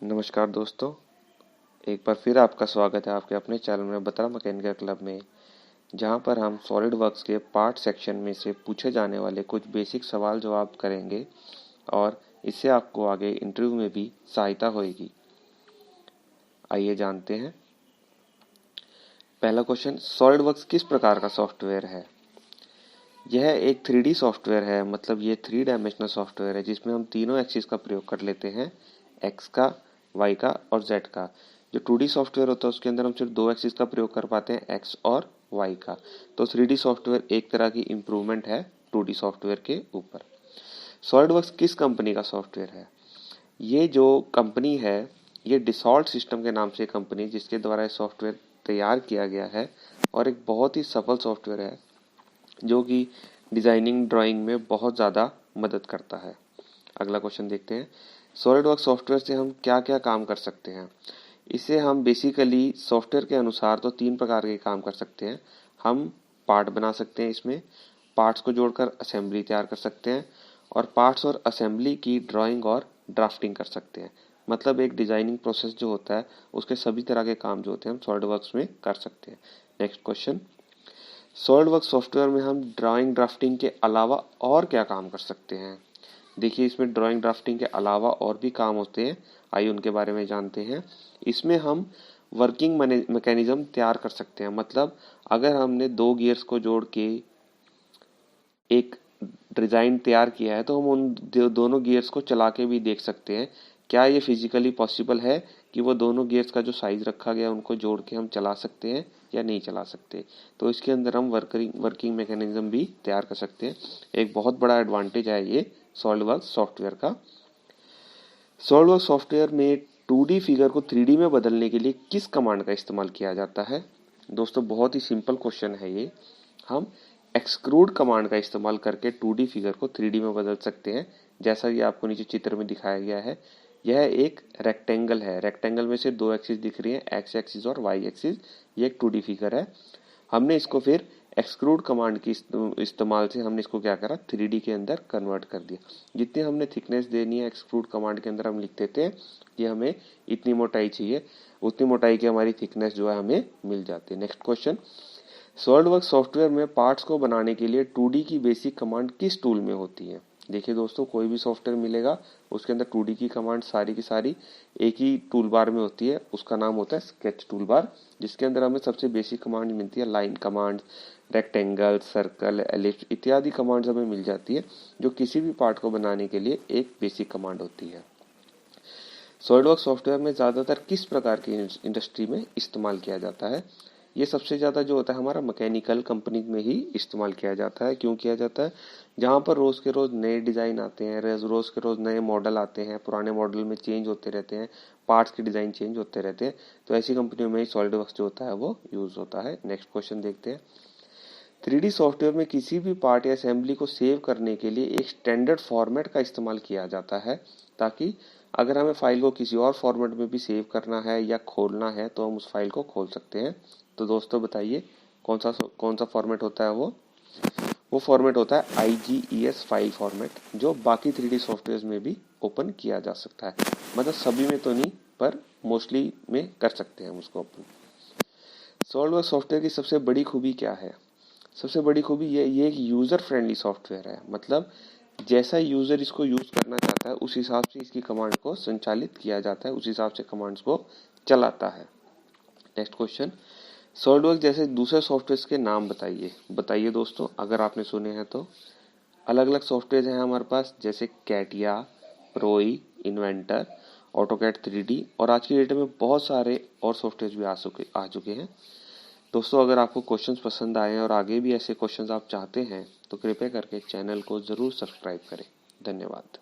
नमस्कार दोस्तों, एक बार फिर आपका स्वागत है आपके अपने चैनल में बतरा मैकेनिकल क्लब में, जहां पर हम सॉलिड वर्क्स के पार्ट सेक्शन में से पूछे जाने वाले कुछ बेसिक सवाल जवाब करेंगे और इससे आपको आगे इंटरव्यू में भी सहायता होगी। आइए जानते हैं। पहला क्वेश्चन, सॉलिड वर्क्स किस प्रकार का सॉफ्टवेयर है? यह एक 3D सॉफ्टवेयर है, मतलब ये 3 डायमेंशनल सॉफ्टवेयर है जिसमें हम तीनों एक्सिस का प्रयोग कर लेते हैं, एक्स का, वाई का और जेड का। जो 2D सॉफ्टवेयर होता है उसके अंदर हम सिर्फ 2 एक्सिस का प्रयोग कर पाते हैं, एक्स और वाई का। तो 3D सॉफ्टवेयर एक तरह की इम्प्रूवमेंट है 2D सॉफ्टवेयर के ऊपर। सॉलिडवर्क्स किस कंपनी का सॉफ्टवेयर है? ये जो कंपनी है, ये डिसॉल्ट सिस्टम के नाम से कंपनी जिसके द्वारा ये सॉफ्टवेयर तैयार किया गया है और एक बहुत ही सफल सॉफ्टवेयर है जो कि डिजाइनिंग ड्राइंग में बहुत ज़्यादा मदद करता है। अगला क्वेश्चन देखते हैं। सॉलिडवर्क्स सॉफ्टवेयर से हम क्या क्या काम कर सकते हैं? इसे हम बेसिकली सॉफ्टवेयर के अनुसार तो 3 प्रकार के काम कर सकते हैं। हम पार्ट बना सकते हैं, इसमें पार्ट्स को जोड़कर असेंबली तैयार कर सकते हैं और पार्ट्स और असेंबली की ड्राइंग और ड्राफ्टिंग कर सकते हैं। मतलब एक डिजाइनिंग प्रोसेस जो होता है उसके सभी तरह के काम जो होते हैं हम सॉलिडवर्क्स में कर सकते हैं। नेक्स्ट क्वेश्चन, सॉलिडवर्क्स सॉफ्टवेयर में हम ड्राइंग ड्राफ्टिंग के अलावा और क्या काम कर सकते हैं? देखिए, इसमें ड्राइंग ड्राफ्टिंग के अलावा और भी काम होते हैं, आइए उनके बारे में जानते हैं। इसमें हम वर्किंग मैकेनिज्म तैयार कर सकते हैं। मतलब अगर हमने 2 गियर्स को जोड़ के एक डिजाइन तैयार किया है तो हम उन दोनों गियर्स को चला के भी देख सकते हैं क्या ये फिजिकली पॉसिबल है कि वो दोनों गियर्स का जो साइज रखा गया उनको जोड़ के हम चला सकते हैं या नहीं चला सकते। तो इसके अंदर हम वर्किंग मैकेनिज्म भी तैयार कर सकते हैं। एक बहुत बड़ा एडवांटेज है ये सॉलिडवर्क्स सॉफ्टवेयर का। सॉलिडवर्क्स सॉफ्टवेयर में 2D फिगर को 3D में बदलने के लिए किस कमांड का इस्तेमाल किया जाता है? दोस्तों, बहुत ही सिंपल क्वेश्चन है ये। हम एक्सक्रूड कमांड का इस्तेमाल करके 2D फिगर को 3D में बदल सकते हैं। जैसा कि आपको नीचे चित्र में दिखाया गया है, यह एक रेक्टेंगल है। रेक्टेंगल में से 2 एक्सिस दिख रही है, एक्स एक्सिस और वाई एक्सिस। ये एक 2D फिगर है। हमने इसको फिर एक्सक्रूड कमांड की इस्तेमाल से हमने इसको क्या करा, 3D के अंदर कन्वर्ट कर दिया। जितनी हमने थिकनेस देनी है एक्सक्रूड कमांड के अंदर हम लिख देते हैं कि हमें इतनी मोटाई चाहिए, उतनी मोटाई की हमारी थिकनेस जो है हमें मिल जाती है। नेक्स्ट क्वेश्चन, सॉलिडवर्क्स सॉफ्टवेयर में पार्ट्स को बनाने के लिए 2D की बेसिक कमांड किस टूल में होती है? देखिए दोस्तों, कोई भी सॉफ्टवेयर मिलेगा उसके अंदर 2D की कमांड सारी की सारी एक ही टूल बार में होती है। उसका नाम होता है स्केच टूल बार, जिसके अंदर हमें सबसे बेसिक कमांड मिलती है। Line command, rectangle, circle, ellipse इत्यादि कमांड्स हमें मिल जाती है जो किसी भी पार्ट को बनाने के लिए एक बेसिक कमांड होती है। सॉलिडवर्क्स सॉफ्टवेयर में ज़्यादातर किस प्रकार की इंडस्ट्री में इस्तेमाल किया जाता है? ये सबसे ज़्यादा जो होता है हमारा मैकेनिकल कंपनी में ही इस्तेमाल किया जाता है। क्यों किया जाता है? जहाँ पर रोज़ के रोज़ नए डिज़ाइन आते हैं, रोज़ के रोज़ नए मॉडल आते हैं, पुराने मॉडल में चेंज होते रहते हैं, पार्ट्स के डिज़ाइन चेंज होते रहते हैं, तो ऐसी कंपनियों में ही सॉलिडवर्क्स जो होता है वो यूज़ होता है। नेक्स्ट क्वेश्चन देखते हैं। 3D सॉफ्टवेयर में किसी भी पार्ट या असेंबली को सेव करने के लिए एक स्टैंडर्ड फॉर्मेट का इस्तेमाल किया जाता है, ताकि अगर हमें फाइल को किसी और फॉर्मेट में भी सेव करना है या खोलना है तो हम उस फाइल को खोल सकते हैं। तो दोस्तों बताइए कौन सा फॉर्मेट होता है? वो फॉर्मेट होता है IGES फाइल फॉर्मेट, जो बाकी 3D सॉफ्टवेयर में भी ओपन किया जा सकता है। मतलब सभी में तो नहीं, पर मोस्टली में कर सकते हैं हम उसको ओपन। सॉलिडवर्क्स सॉफ्टवेयर की सबसे बड़ी खूबी क्या है? सबसे बड़ी खूबी ये एक यूज़र फ्रेंडली सॉफ्टवेयर है। मतलब जैसा यूज़र इसको यूज़ करना चाहता है उस हिसाब से इसकी कमांड को संचालित किया जाता है, उस हिसाब से कमांड्स को चलाता है। नेक्स्ट क्वेश्चन, सॉलिडवर्क्स जैसे दूसरे सॉफ्टवेयर के नाम बताइए दोस्तों, अगर आपने सुने हैं तो। अलग अलग सॉफ्टवेयर हैं हमारे पास, जैसे कैटिया, प्रोई, इन्वेंटर, ऑटोकैड 3D और आज की डेट में बहुत सारे और सॉफ्टवेयर भी आ चुके हैं। दोस्तों, अगर आपको क्वेश्चंस पसंद आए और आगे भी ऐसे क्वेश्चंस आप चाहते हैं तो कृपया करके चैनल को ज़रूर सब्सक्राइब करें। धन्यवाद।